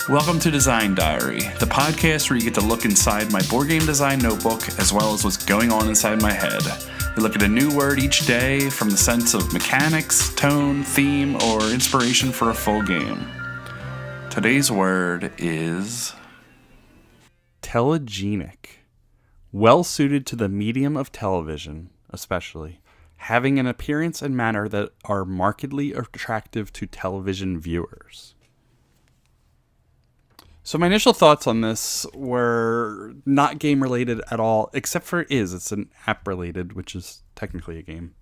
Welcome to Design Diary, the podcast where you get to look inside my board game design notebook as well as what's going on inside my head. We look at a new word each day from the sense of mechanics, tone, theme, or inspiration for a full game. Today's word is telegenic. Well suited to the medium of television, especially, having an appearance and manner that are markedly attractive to television viewers. So my initial thoughts on this were not game related at all, except for it's an app related, which is technically a game.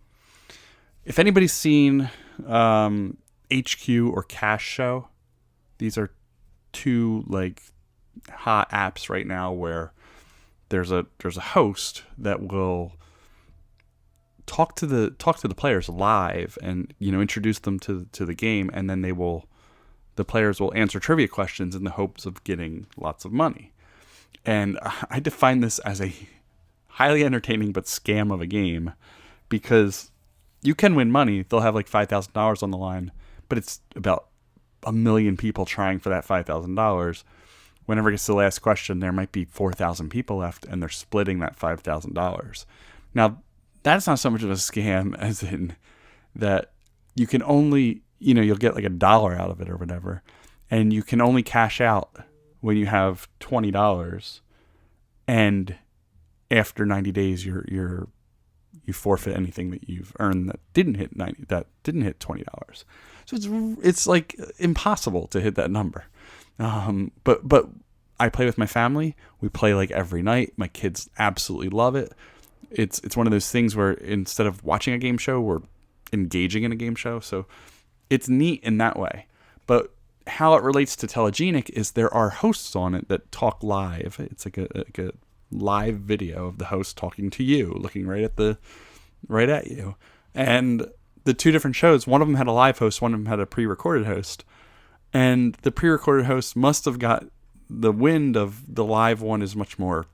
If anybody's seen HQ or Cash Show, these are two hot apps right now where there's a host that will talk to the players live and introduce them to the game, and then the players will answer trivia questions in the hopes of getting lots of money. And I define this as a highly entertaining but scam of a game, because you can win money. They'll have $5,000 on the line, but it's about 1 million people trying for that $5,000. Whenever it gets to the last question, there might be 4,000 people left, and they're splitting that $5,000. Now, that's not so much of a scam as in that you can only... you'll get $1 out of it or whatever, and you can only cash out when you have $20, and after 90 days, you forfeit anything that you've earned that didn't hit $20. So it's impossible to hit that number. But I play with my family. We play every night. My kids absolutely love it. It's one of those things where instead of watching a game show, we're engaging in a game show. So it's neat in that way. But how it relates to Telegenic is there are hosts on it that talk live. It's like a live video of the host talking to you, looking right at you. And the two different shows, one of them had a live host, one of them had a pre-recorded host. And the pre-recorded host must have got the wind of the live one is much more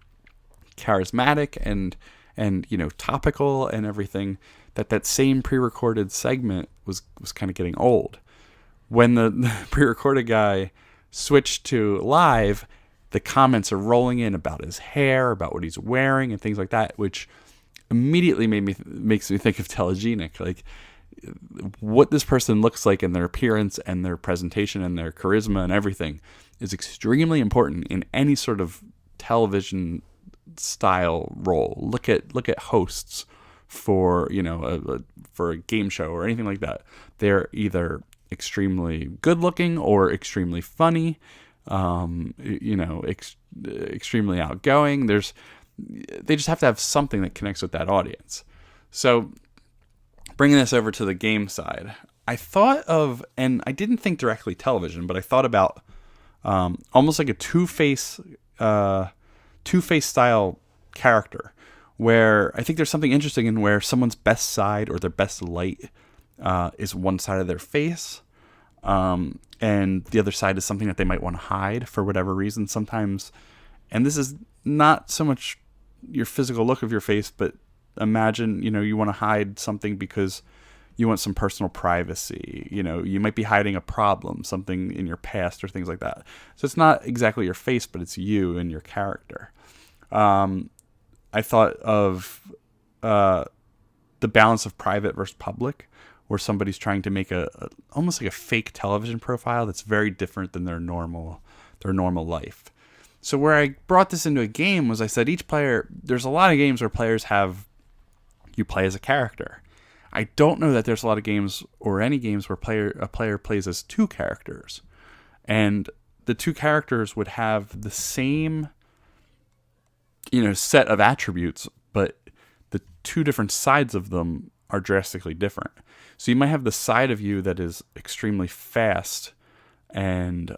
charismatic and topical and everything, that same pre-recorded segment was kind of getting old. When the pre-recorded guy switched to live, the comments are rolling in about his hair, about what he's wearing, and things like that, which immediately makes me think of Telegenic. What this person looks like in their appearance and their presentation and their charisma and everything is extremely important in any sort of television style role. Look at hosts for for a game show or anything like that. They're either extremely good looking or extremely funny, extremely outgoing. They just have to have something that connects with that audience. So bringing this over to the game side, I thought of, and I didn't think directly television, but I thought about almost like a Two-Face style character, where I think there's something interesting in where someone's best side or their best light is one side of their face, and the other side is something that they might want to hide for whatever reason sometimes. And this is not so much your physical look of your face, but imagine, you want to hide something because you want some personal privacy. You might be hiding a problem, something in your past or things like that. So it's not exactly your face, but it's you and your character. I thought of the balance of private versus public, where somebody's trying to make almost like a fake television profile that's very different than their normal life. So where I brought this into a game was I said each player, there's a lot of games where you play as a character. I don't know that there's a lot of games or any games where a player plays as two characters. And the two characters would have the same set of attributes, but the two different sides of them are drastically different. So you might have the side of you that is extremely fast and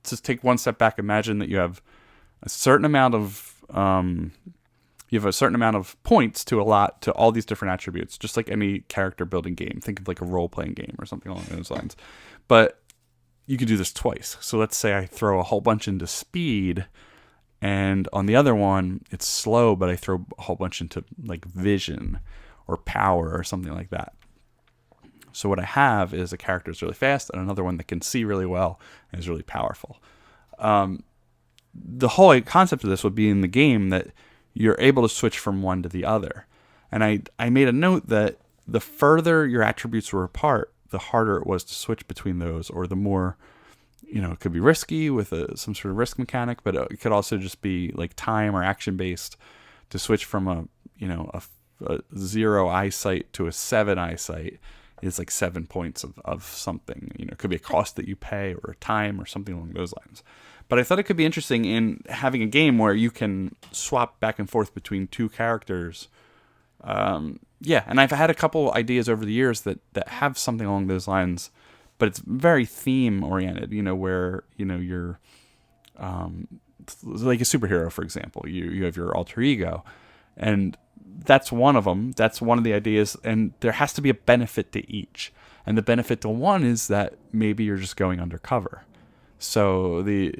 just take one step back. Imagine that you have a certain amount of points to allot to all these different attributes, just like any character building game. Think of like a role playing game or something along those lines. But you could do this twice. So let's say I throw a whole bunch into speed, and on the other one it's slow, but I throw a whole bunch into like vision or power or something like that. So what I have is a character that's really fast and another one that can see really well and is really powerful. The whole concept of this would be in the game that you're able to switch from one to the other. And I made a note that the further your attributes were apart, the harder it was to switch between those, or the more, it could be risky with some sort of risk mechanic, but it could also just be like time or action based to switch from a 0 eyesight to a 7 eyesight is like 7 points of something. It could be a cost that you pay or a time or something along those lines. But I thought it could be interesting in having a game where you can swap back and forth between two characters. And I've had a couple ideas over the years that have something along those lines, but it's very theme oriented, where, you're like a superhero, for example. You have your alter ego, and that's one of them. That's one of the ideas, and there has to be a benefit to each. And the benefit to one is that maybe you're just going undercover. So the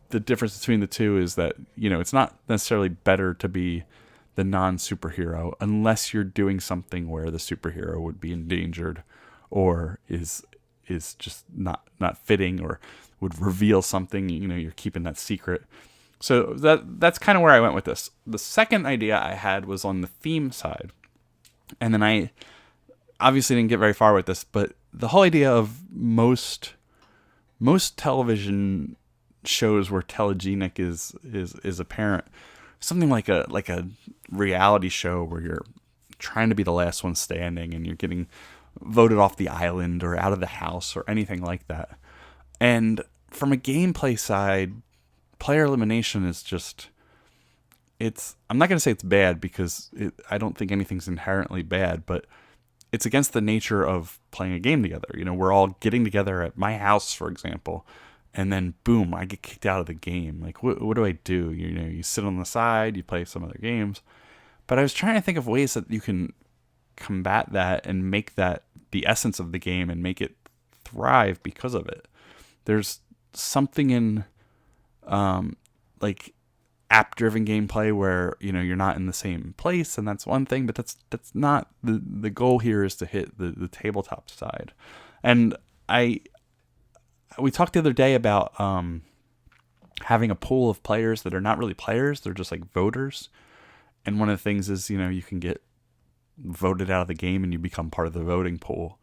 difference between the two is that, it's not necessarily better to be the non-superhero unless you're doing something where the superhero would be endangered or is just not fitting or would reveal something, you're keeping that secret. So that's kind of where I went with this. The second idea I had was on the theme side. And then I obviously didn't get very far with this, but the whole idea of most television shows where telegenic is apparent, something like a reality show where you're trying to be the last one standing and you're getting voted off the island or out of the house or anything like that. And from a gameplay side, player elimination is just, I'm not going to say it's bad because I don't think anything's inherently bad, but it's against the nature of playing a game together. We're all getting together at my house, for example, and then boom, I get kicked out of the game. Like, what do I do? You sit on the side, you play some other games. But I was trying to think of ways that you can combat that and make that the essence of the game and make it thrive because of it. There's something in like app-driven gameplay where you're not in the same place, and that's one thing, but that's not the goal. Here is to hit the tabletop side. And we talked the other day about having a pool of players that are not really players, they're just like voters. And one of the things is you can get voted out of the game and you become part of the voting pool,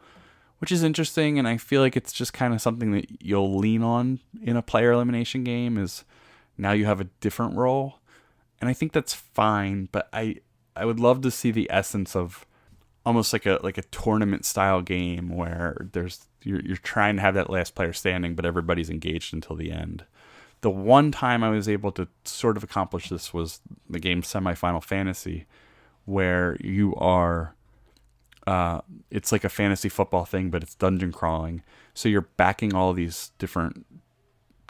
which is interesting. And I feel like it's just kind of something that you'll lean on in a player elimination game, is now you have a different role. And I think that's fine, but I would love to see the essence of almost like a tournament style game where you're trying to have that last player standing, but everybody's engaged until the end. The one time I was able to sort of accomplish this was the game Semi-Final Fantasy, where you are it's like a fantasy football thing, but it's dungeon crawling. So you're backing all these different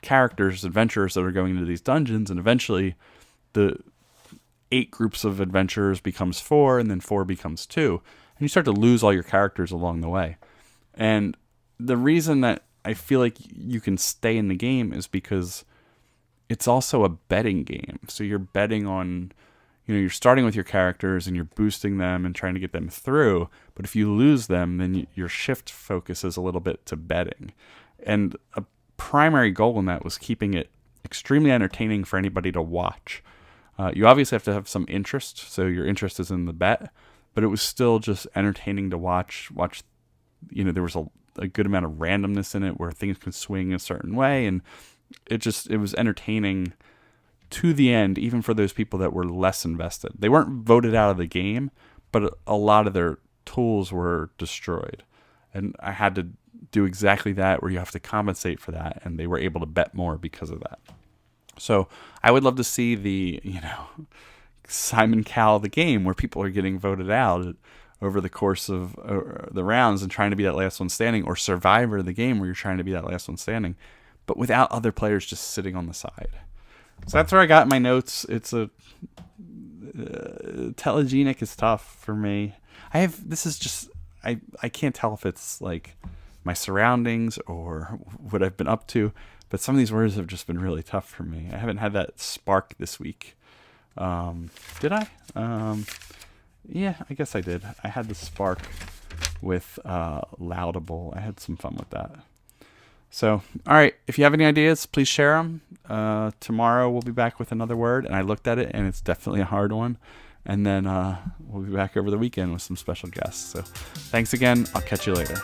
characters, adventurers that are going into these dungeons, and eventually the 8 groups of adventurers becomes 4, and then 4 becomes 2, and you start to lose all your characters along the way. And the reason that I feel like you can stay in the game is because it's also a betting game. So you're betting on, you're starting with your characters and you're boosting them and trying to get them through, but if you lose them, then your shift focuses a little bit to betting. And a primary goal in that was keeping it extremely entertaining for anybody to watch. You obviously have to have some interest, so your interest is in the bet, but it was still just entertaining to watch. There was a good amount of randomness in it where things could swing a certain way, and it was entertaining to the end, even for those people that were less invested. They weren't voted out of the game, but a lot of their tools were destroyed. And I had to do exactly that, where you have to compensate for that, and they were able to bet more because of that. So I would love to see the, Simon Cowell the game, where people are getting voted out over the course of the rounds and trying to be that last one standing, or Survivor the game, where you're trying to be that last one standing, but without other players just sitting on the side. So that's where I got my notes. It's Telegenic is tough for me. I can't tell if it's like my surroundings or what I've been up to, but some of these words have just been really tough for me. I haven't had that spark this week. Did I? Yeah, I guess I did. I had the spark with Loudable. I had some fun with that. So, all right, if you have any ideas, please share them. Tomorrow we'll be back with another word, and I looked at it, and it's definitely a hard one. And then we'll be back over the weekend with some special guests. So thanks again. I'll catch you later.